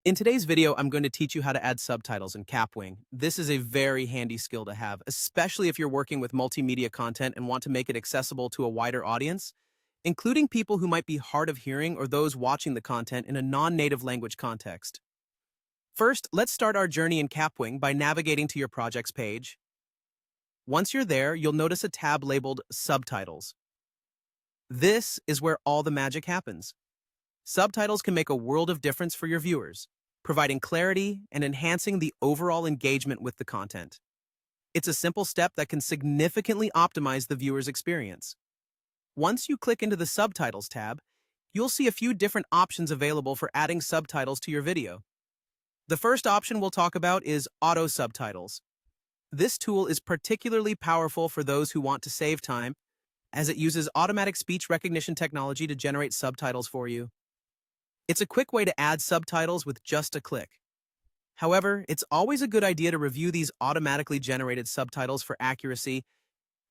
In today's video, I'm going to teach you how to add subtitles in Kapwing. This is a very handy skill to have, especially if you're working with multimedia content and want to make it accessible to a wider audience, including people who might be hard of hearing or those watching the content in a non-native language context. First, let's start our journey in Kapwing by navigating to your project's page. Once you're there, you'll notice a tab labeled Subtitles. This is where all the magic happens. Subtitles can make a world of difference for your viewers, providing clarity and enhancing the overall engagement with the content. It's a simple step that can significantly optimize the viewer's experience. Once you click into the Subtitles tab, you'll see a few different options available for adding subtitles to your video. The first option we'll talk about is Auto Subtitles. This tool is particularly powerful for those who want to save time, as it uses automatic speech recognition technology to generate subtitles for you. It's a quick way to add subtitles with just a click. However, it's always a good idea to review these automatically generated subtitles for accuracy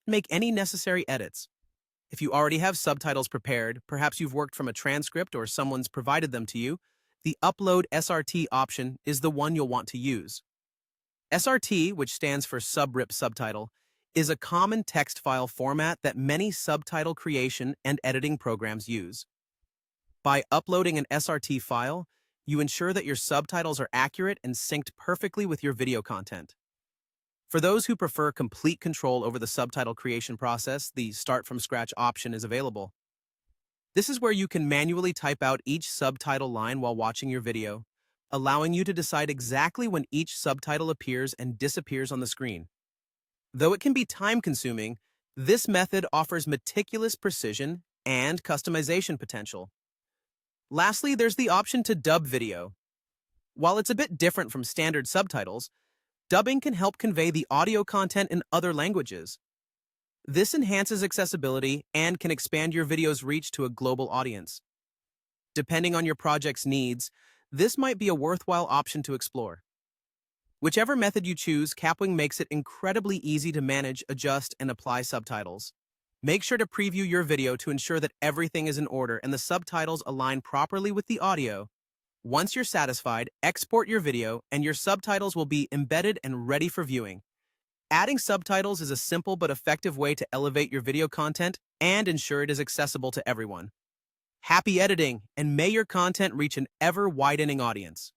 and make any necessary edits. If you already have subtitles prepared, perhaps you've worked from a transcript or someone's provided them to you, the Upload SRT option is the one you'll want to use. SRT, which stands for Subrip Subtitle, is a common text file format that many subtitle creation and editing programs use. By uploading an SRT file, you ensure that your subtitles are accurate and synced perfectly with your video content. For those who prefer complete control over the subtitle creation process, the Start from Scratch option is available. This is where you can manually type out each subtitle line while watching your video, allowing you to decide exactly when each subtitle appears and disappears on the screen. Though it can be time-consuming, this method offers meticulous precision and customization potential. Lastly, there's the option to dub video. While it's a bit different from standard subtitles, dubbing can help convey the audio content in other languages. This enhances accessibility and can expand your video's reach to a global audience. Depending on your project's needs, this might be a worthwhile option to explore. Whichever method you choose, Kapwing makes it incredibly easy to manage, adjust, and apply subtitles. Make sure to preview your video to ensure that everything is in order and the subtitles align properly with the audio. Once you're satisfied, export your video and your subtitles will be embedded and ready for viewing. Adding subtitles is a simple but effective way to elevate your video content and ensure it is accessible to everyone. Happy editing, and may your content reach an ever-widening audience.